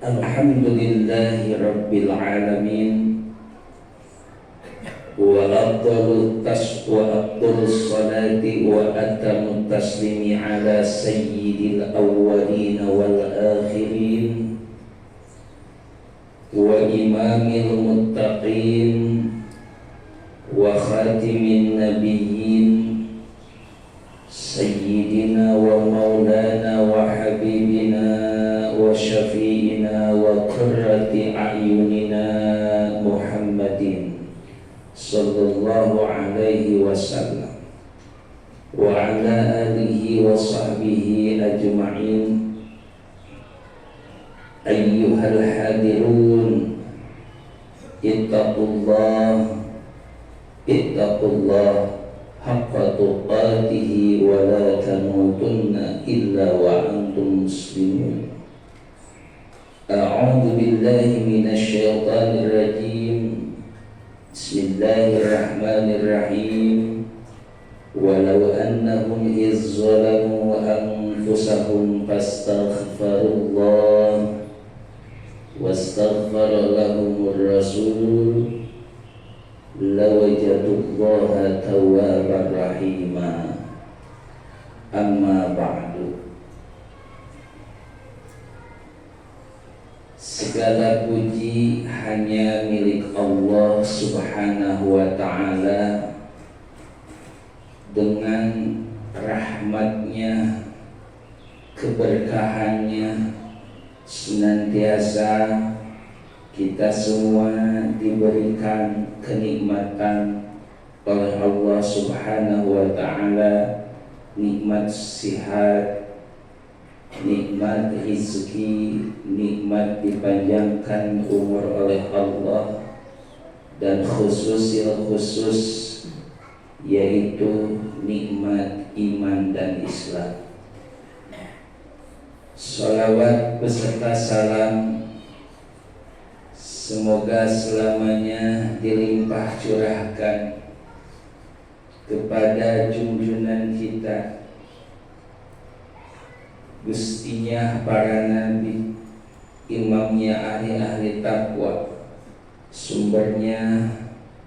Alhamdulillahi Rabbil Alamin. Wa afdalus salati wa atamut taslimi ala sayyidil awwalin wal akhirin wa imamil muttaqin wa khatimin nabiyyin sayyidina wa maulana wa habibina wa syafi'ina wa qurrati a'yunina Muhammadin sallallahu alaihi wasallam wa ala alihi wa sahbihi ajma'in. Ayyuhal hadirun, ittaqullah haqqa tuqatihi wa la tamutunna illa wa antum muslimun. A'udzu billahi minasy syaithanir rajim. Bismillahirrahmanirrahim. Walau annahum iz zalamu anfusahum fastaghfirullah wastaghfara lahumur rasul lawajadullaha tawwabar rahima. Amma ba'du. Segala puji hanya milik Allah Subhanahu wa ta'ala. Dengan rahmatnya, keberkahannya, senantiasa kita semua diberikan kenikmatan oleh Allah Subhanahu wa ta'ala. Nikmat sihat, nikmat rezeki, nikmat dipanjangkan umur oleh Allah, dan khusus yaitu nikmat iman dan Islam. Salawat beserta salam semoga selamanya dilimpah curahkan kepada junjungan kita, gustinya para nabi, imamnya ahli-ahli taqwa, sumbernya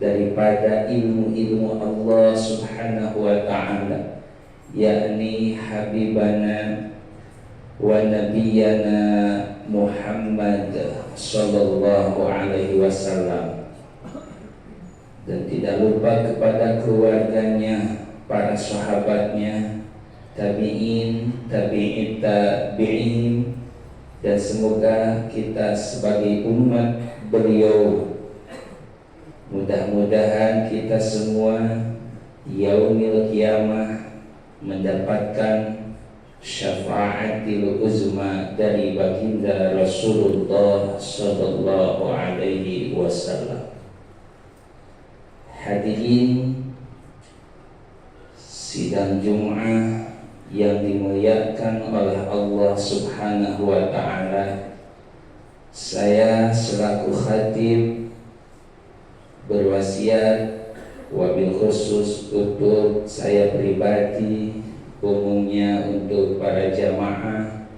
daripada ilmu-ilmu Allah Subhanahu wa ta'ala, yakni habibana wa nabiyyana Muhammad sallallahu alaihi wasallam. Dan tidak lupa kepada keluarganya, para sahabatnya, tabi'in, tabi'in, dan semoga kita sebagai umat beliau, mudah-mudahan kita semua yaumil qiyamah mendapatkan syafaatil uzma dari baginda Rasulullah sallallahu alaihi wasallam. Hadirin sidang Jum'ah yang dimuliakan oleh Allah Subhanahu wa ta'ala, saya selaku khatib berwasiat wabil khusus untuk saya pribadi, umumnya untuk para jamaah,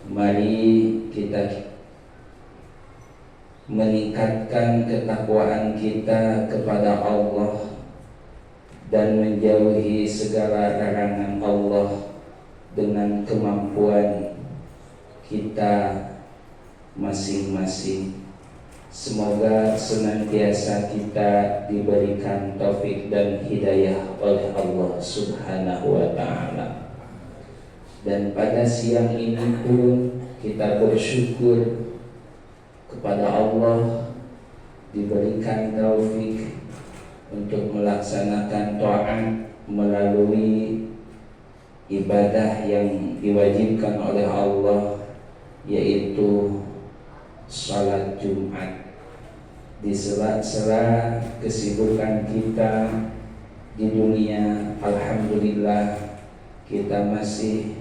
mari kita meningkatkan ketakwaan kita kepada Allah dan menjauhi segala larangan Allah dengan kemampuan kita masing-masing. Semoga senantiasa kita diberikan taufik dan hidayah oleh Allah Subhanahu wa ta'ala. Dan pada siang ini pun kita bersyukur kepada Allah diberikan taufik untuk melaksanakan taat melalui ibadah yang diwajibkan oleh Allah, yaitu salat Jumat. Di sela-sela kesibukan kita di dunia, alhamdulillah kita masih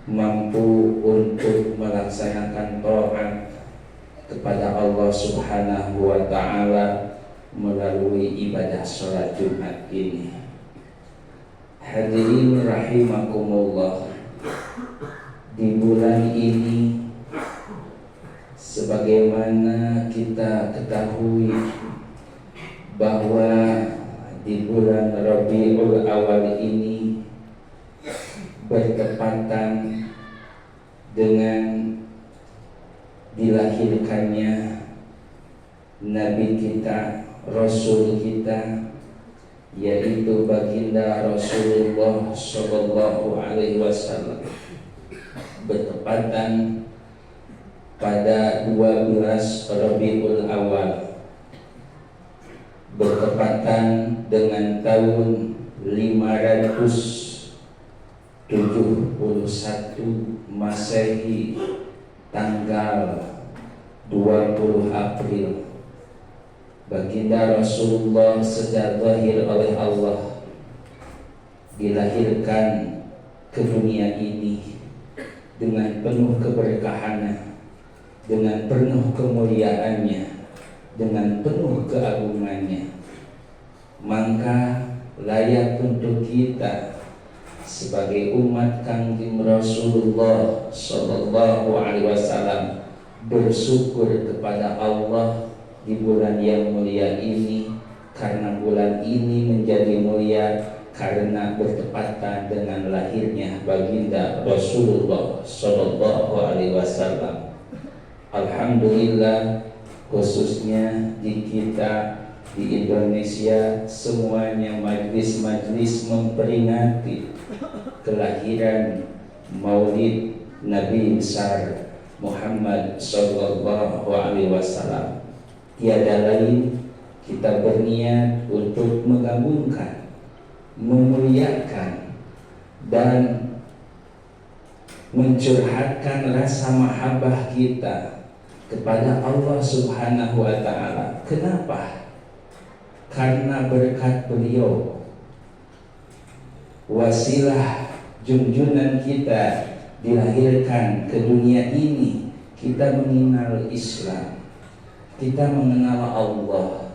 mampu untuk melaksanakan taat kepada Allah Subhanahu wa ta'ala melalui ibadah sholat Jumat ini. Hadirin rahimakumullah, di bulan ini Sebagaimana kita ketahui bahwa di bulan Rabiul Awal ini bertepatan dengan dilahirkannya Nabi kita, Rasul kita, yaitu baginda Rasulullah Shallallahu Alaihi Wasallam, bertepatan pada 12 Rabiul Awal, bertepatan dengan tahun 571 Masehi, tanggal 20 April. Baginda Rasulullah secara zahir oleh Allah dilahirkan ke dunia ini dengan penuh keberkahannya, dengan penuh kemuliaannya, dengan penuh keagungannya. Maka layak untuk kita sebagai umat Kangjeng Rasulullah Sallallahu Alaihi Wasallam bersyukur kepada Allah di bulan yang mulia ini, karena bulan ini menjadi mulia karena bertepatan dengan lahirnya baginda Rasulullah Sallallahu Alaihi Wasallam. Alhamdulillah, khususnya di kita di Indonesia, semuanya majlis-majlis memperingati kelahiran Maulid Nabi besar Muhammad Sallallahu Alaihi Wasallam. Tiada lain, kita berniat untuk mengagungkan, memuliakan, dan mencurhatkan rasa mahabbah kita kepada Allah Subhanahu wa Ta'ala. Kenapa? Karena berkat beliau, wasilah junjungan kita dilahirkan ke dunia ini, kita mengenal Islam, kita mengenal Allah,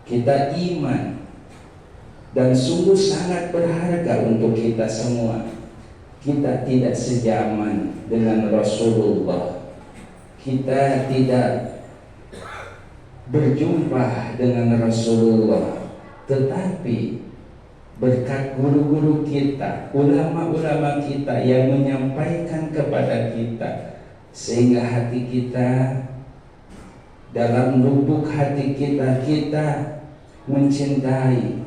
kita iman, dan sungguh sangat berharga untuk kita semua. Kita tidak sejaman dengan Rasulullah, kita tidak berjumpa dengan Rasulullah, tetapi berkat guru-guru kita, ulama-ulama kita yang menyampaikan kepada kita, sehingga hati kita, dalam lubuk hati kita, kita mencintai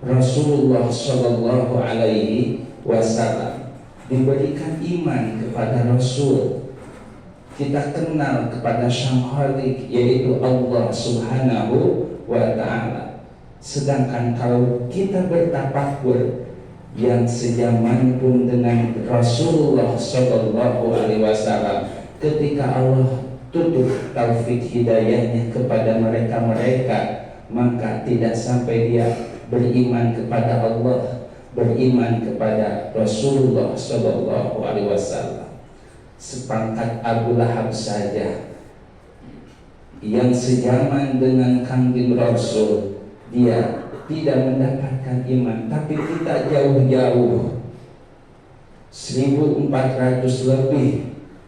Rasulullah Sallallahu Alaihi Wasallam. Diberikan iman kepada Rasul, kita kenal kepada Sang Khalik, yaitu Allah Subhanahu wa Ta'ala. Sedangkan kalau kita bertafakur, yang sejaman pun dengan Rasulullah Sallallahu Alaihi Wasallam, ketika Allah tutup taufik hidayahnya kepada mereka-mereka, maka tidak sampai dia beriman kepada Allah, beriman kepada Rasulullah Sallallahu Alaihi Wasallam. Sepangkat Abu Lahab saja yang sejaman dengan Kangjeng Rasul, dia tidak mendapatkan iman. Tapi kita jauh-jauh 1400 lebih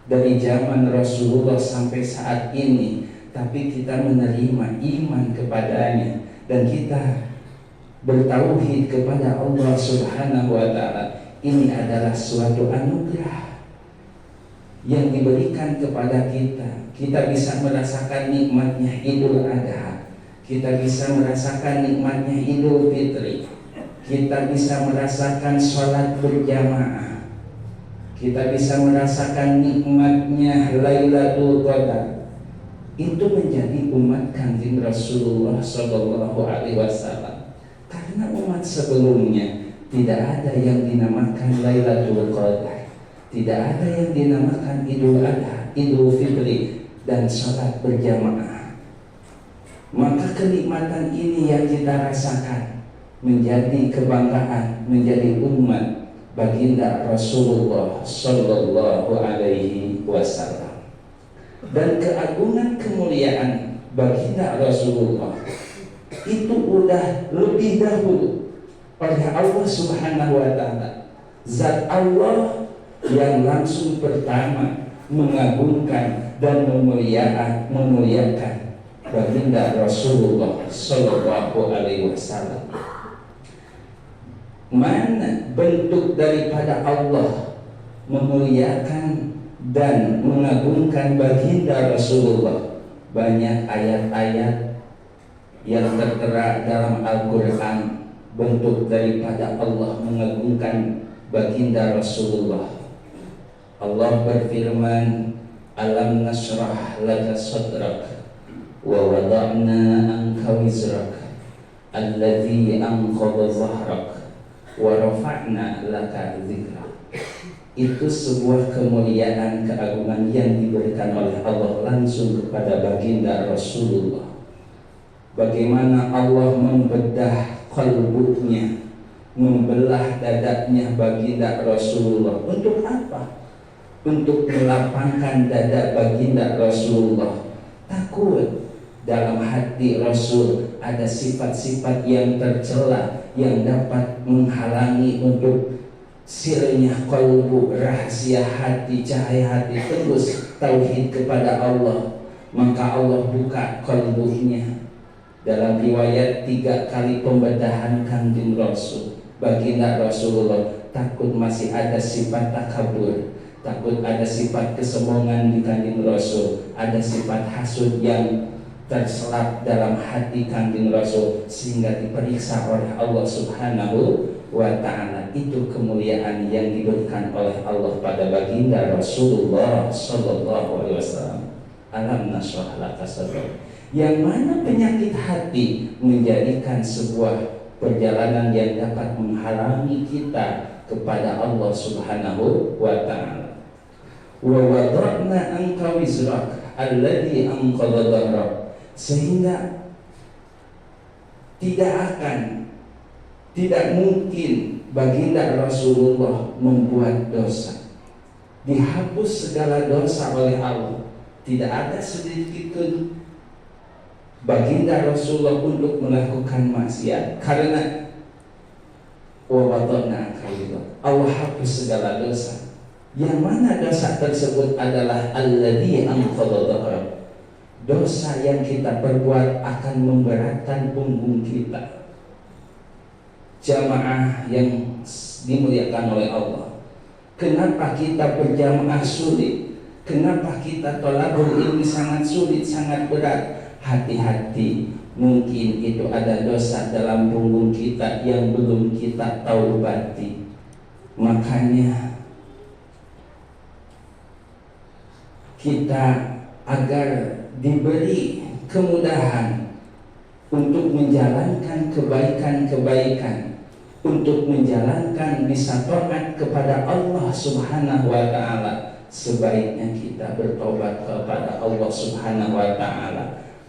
dari zaman Rasulullah sampai saat ini, tapi kita menerima iman kepadanya dan kita bertauhid kepada Allah Subhanahu wa Ta'ala. Ini adalah suatu anugerah yang diberikan kepada kita. Kita bisa merasakan nikmatnya Idul Adha, kita bisa merasakan nikmatnya Idul Fitri, kita bisa merasakan sholat berjamaah, kita bisa merasakan nikmatnya Lailatul Qadar. Itu menjadi umat Kangjeng Rasulullah Sallallahu Alaihi Wasallam. Karena umat sebelumnya tidak ada yang dinamakan Lailatul Qadar, tidak ada yang dinamakan Idul Adha, Idul Fitri, dan sholat berjamaah. Maka kenikmatan ini yang kita rasakan menjadi kebanggaan, menjadi umat baginda Rasulullah Sallallahu Alaihi Wasallam. Dan keagungan kemuliaan baginda Rasulullah itu udah lebih dahulu oleh Allah Subhanahu wa Ta'ala. Zat Allah yang langsung pertama mengagungkan dan memuliakan baginda Rasulullah Sallallahu Alaihi Wasallam. Mana bentuk daripada Allah memuliakan dan mengagungkan baginda Rasulullah? Banyak ayat-ayat yang tertera dalam Al-Quran bentuk daripada Allah mengagungkan baginda Rasulullah. Allah berfirman, alam nasrah laka sadrak wa wada'na anka wizrak alladhi anqadha zahrak wa rafa'na laka dzikrak. Itu sebuah kemuliaan, keagungan yang diberikan oleh Allah langsung kepada baginda Rasulullah. Bagaimana Allah membedah qalbunya, membelah dadanya baginda Rasulullah. Untuk apa? Untuk melapangkan dada baginda Rasulullah. Takut dalam hati Rasul ada sifat-sifat yang tercela yang dapat menghalangi untuk sirnya qalbu, rahasia hati, cahaya hati, terus tauhid kepada Allah. Maka Allah buka qalbunya. Dalam riwayat 3 kali pembedahan Kanjeng Rasul, baginda Rasulullah takut masih ada sifat takabur, takut ada sifat kesombongan di Kanjeng Rasul, ada sifat hasud yang terselap dalam hati Kanjeng Rasul, sehingga diperiksa oleh Allah Subhanahu wa Ta'ala. Itu kemuliaan yang diberikan oleh Allah pada baginda Rasulullah Sallallahu Alaihi Wasallam. Alam nasrah laka sadrak, yang mana penyakit hati menjadikan sebuah perjalanan yang dapat menghalangi kita kepada Allah Subhanahu wa Ta'ala. Wa wada'na anka wizrak alladhi anqadha dhahrak, sehingga tidak mungkin baginda Rasulullah membuat dosa. Dihapus segala dosa oleh Allah. Tidak ada sedikit pun baginda Rasulullah untuk melakukan maksiat, karena Allah hapus segala dosa. Yang mana dosa tersebut adalah alladzi anqadha dhahrak, dosa yang kita perbuat akan memberatkan punggung kita. Jamaah yang dimuliakan oleh Allah, kenapa kita berjamaah sulit? Kenapa kita thalabul ilmi sangat sulit, sangat berat? Hati-hati, mungkin itu ada dosa dalam punggung kita yang belum kita taubati. Makanya kita agar diberi kemudahan untuk menjalankan kebaikan-kebaikan, untuk menjalankan bisa taat kepada Allah Subhanahu wa Ta'ala, sebaiknya kita bertobat kepada Allah Subhanahu wa Ta'ala.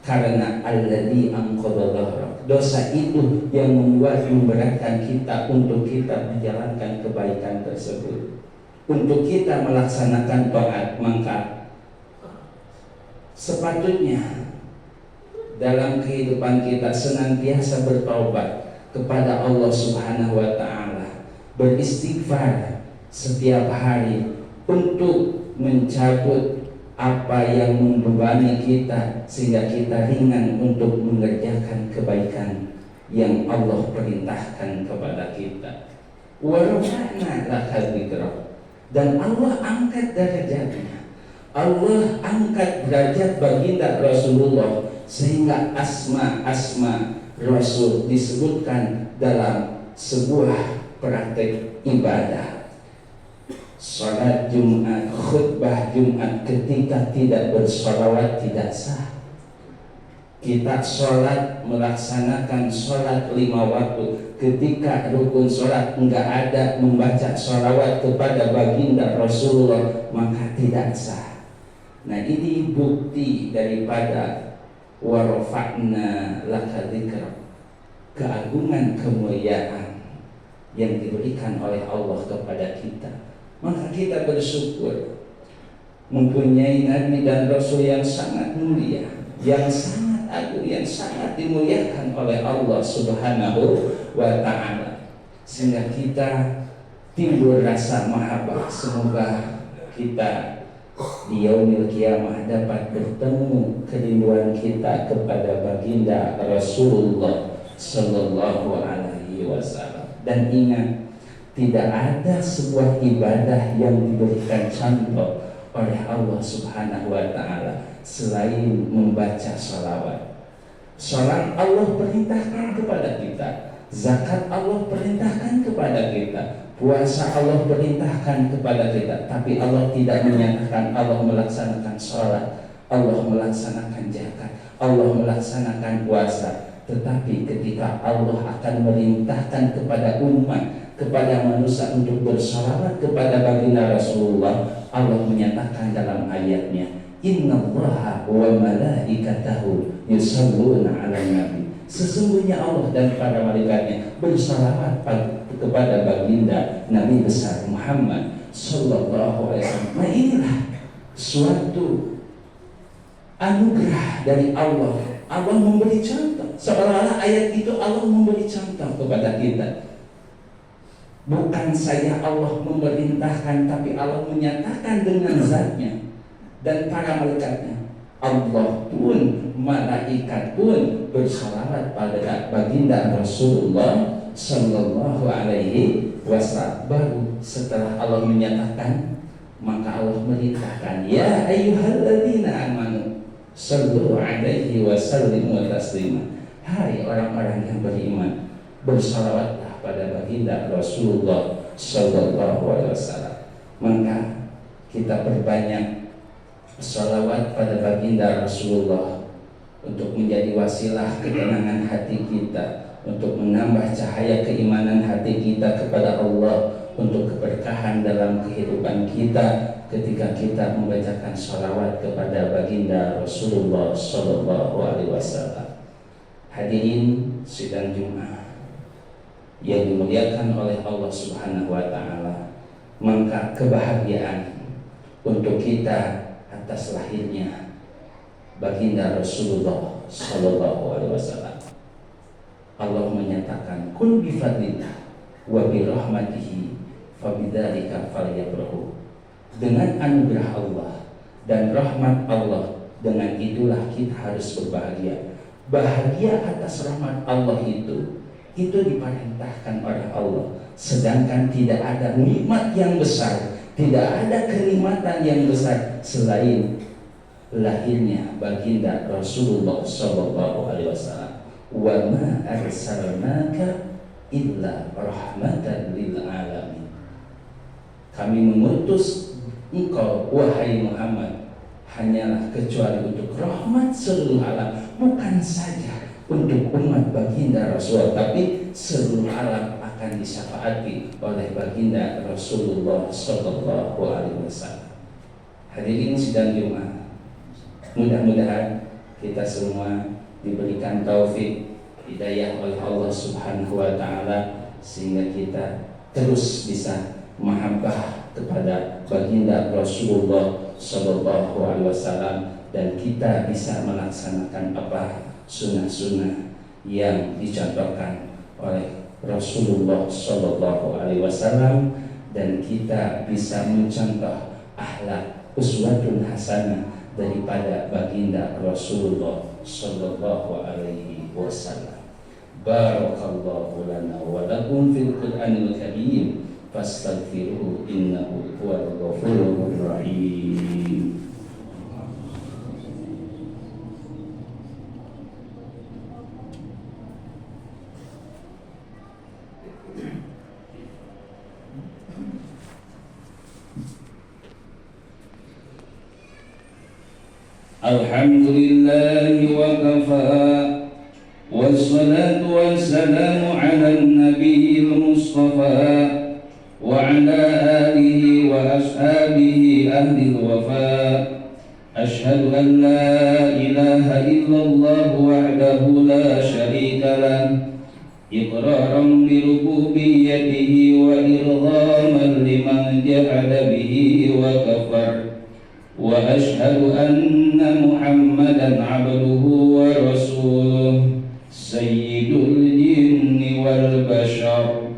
Karena alladzi anqadha dhahrak, dosa itu yang memberatkan kita untuk kita menjalankan kebaikan tersebut, untuk kita melaksanakan taat. Maka sepatutnya dalam kehidupan kita senantiasa bertaubat kepada Allah Subhanahu wa Ta'ala, beristighfar setiap hari untuk mencabut apa yang membebani kita, sehingga kita ringan untuk mengerjakan kebaikan yang Allah perintahkan kepada kita. Wa rafa'na laka dzikrak, dan Allah angkat derajatnya. Allah angkat derajat baginda Rasulullah, sehingga asma Rasul disebutkan dalam sebuah praktek ibadah. Salat Jumat, khutbah Jumat, ketika tidak bersolawat tidak sah. Kita sholat, melaksanakan sholat 5 waktu, ketika rukun sholat enggak ada membaca sholawat kepada baginda Rasulullah, maka tidak sah. Nah, ini bukti daripada warafa'na laka dzikrak, keagungan kemuliaan yang diberikan oleh Allah kepada kita. Maka kita bersyukur mempunyai Nabi dan Rasul yang sangat mulia, yang sangat agung, yang sangat dimuliakan oleh Allah Subhanahu wa Ta'ala, sehingga kita timbul rasa mahabbah. Semoga kita di yaumil kiamah dapat bertemu kerinduan kita kepada baginda Rasulullah Sallallahu Alaihi Wasallam. Dan ingat, tidak ada sebuah ibadah yang diberikan contoh oleh Allah Subhanahu Wa Taala selain membaca salawat. Salat Allah perintahkan kepada kita, zakat Allah perintahkan kepada kita, puasa Allah perintahkan kepada kita, tapi Allah tidak menyatakan Allah melaksanakan salat, Allah melaksanakan zakat, Allah melaksanakan puasa. Tetapi ketika Allah akan merintahkan kepada umat, kepada manusia untuk bersalawat kepada baginda Rasulullah, Allah menyatakan dalam ayatnya, innallaha wa malaikatahu yusholluna 'alan nabi. Sesungguhnya Allah dan para malaikatnya bersalawat kepada baginda Nabi besar Muhammad sallallahu alaihi wasallam. Nah, inilah suatu anugerah dari Allah. Allah memberi contoh, seolah-olah ayat itu Allah memberi contoh kepada kita. Bukan saja Allah memerintahkan, tapi Allah menyatakan dengan zatnya dan para malaikatnya. Allah pun, malaikat pun bersalawat pada baginda Rasulullah Sallallahu Alaihi Wasallam. Baru setelah Allah menyatakan, maka Allah merintahkan, ya ayyuhalladzina amanu sallu alaihi wa sallimu taslima. Hai orang-orang yang beriman, bersalawatlah pada baginda Rasulullah Sallallahu Alaihi Wasallam. Maka kita perbanyak salawat pada baginda Rasulullah untuk menjadi wasilah ketenangan hati kita, untuk menambah cahaya keimanan hati kita kepada Allah, untuk keberkahan dalam kehidupan kita ketika kita membacakan salawat kepada baginda Rasulullah Sallallahu Alaihi Wasallam. Hadirin sidang Jumat yang dimuliakan oleh Allah Subhanahu Wa Taala, maka kebahagiaan untuk kita atas lahirnya baginda Rasulullah Sallallahu Alaihi Wasallam. Allah menyatakan, kun bifadlillah wa birahmatihi fabidzalika falyafrahu. Dengan anugerah Allah dan rahmat Allah, dengan itulah kita harus berbahagia. Bahagia atas rahmat Allah itu diperintahkan oleh Allah. Sedangkan tidak ada nikmat yang besar, tidak ada kenikmatan yang besar selain lahirnya baginda Rasulullah Sallallahu Alaihi Wasallam. Wa ma arsalnaka illa rahmatan lil alamin. Kami mengutus engkau wahai Muhammad hanyalah kecuali untuk rahmat seluruh alam, bukan saja untuk umat baginda Rasul, tapi seluruh alam akan disyafaati oleh baginda Rasulullah Sallallahu Alaihi Wasallam. Hadirin sidang Jumat, mudah-mudahan kita semua diberikan taufik hidayah oleh Allah Subhanahu Wa Taala sehingga kita terus bisa mahabbah kepada baginda Rasulullah Sallallahu Alaihi Wasallam, dan kita bisa melaksanakan apa sunnah-sunnah yang dicontohkan oleh Rasulullah Sallallahu Alaihi Wasallam, dan kita bisa mencontoh akhlak uswatun hasanah daripada baginda Rasulullah Sallallahu Alaihi Wasallam. Barakallahu lana wa lakum fil Qur'anil Karim fastaghfiruhu innahu huwal ghafurur rahim. Alhamdulillah wa kafa, wassalatu wassalamu ala nabiyil mustafa wa ala alihi wa ashabihi ahli wafa. Ashhadu an la ilaha illallah wahdahu la syarika lah, iqraran bi rububiyyatihi wa irghaman liman jahada bihi wa kafar. Wa ashhadu anna Muhammadan abduhu wa rasuluh sayyidul jinni wal bashar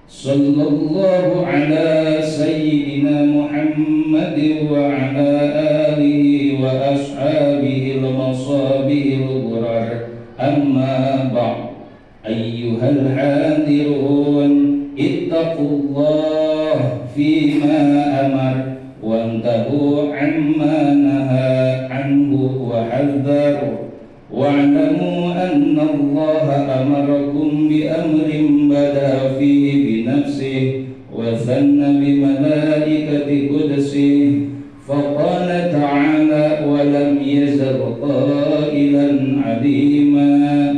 Sallallahu ala sayyidina Muhammadin wa ala alihi wa ashabihi al-masabihil ghurar. Amma ba'd. Ayyuhal hadirun, ittaqullah fima amar wantahu amma naha anhu wa hadzar. Wa'lamu anna Allah amarakum bi amrin bada fihi bi nafsihi wa thanna bi malaikati qudsihi faqala ta'ala wa lam yazal qailan 'alima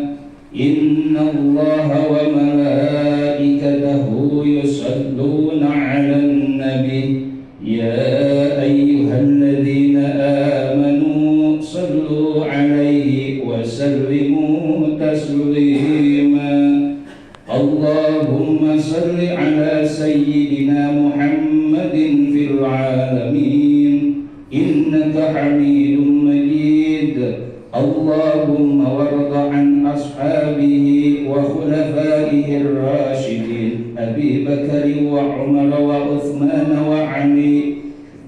inna Allah wa malaikatahu yusalluna 'alan nabi ya ayyuhalladzina amanu sallu 'alaihi وسلموا تسليما اللهم صل على سيدنا محمد في العالمين إنك حميد مجيد اللهم وارض عن أصحابه وخلفائه الراشدين أبي بكر وعمر وعثمان وعلي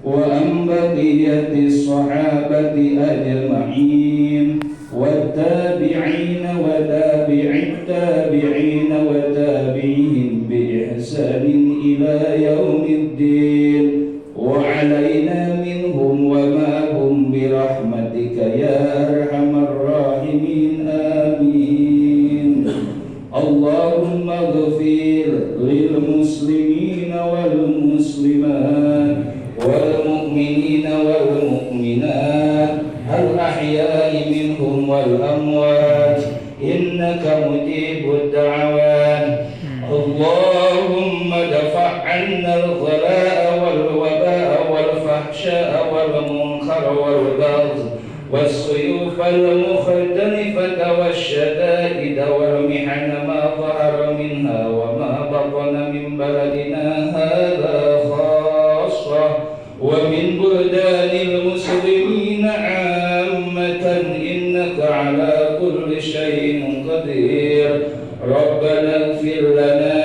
وأن بقية الصحابة أجمعين والتابعين وتابع التابعين وتابعهم بإحسان إلى يوم الدين وعلينا منهم وما هم برحمتك يا أرحم الراحمين آمين اللهم اغفر للمسلمين والمسلمات والمؤمنين والمؤمنات الأحياء منهم والأموات إنك مجيب الدعوات اللهم دفع عنا الغلاء والوباء والفحشاء والمنكر والبغي والسيوف المختلفة والشدائد والمحن ما ظهر منها وما بطن من بلدنا هذا خاصة ومن بلدان المسلمين عامة إنك على كل شيء قدير ربنا اغفر لنا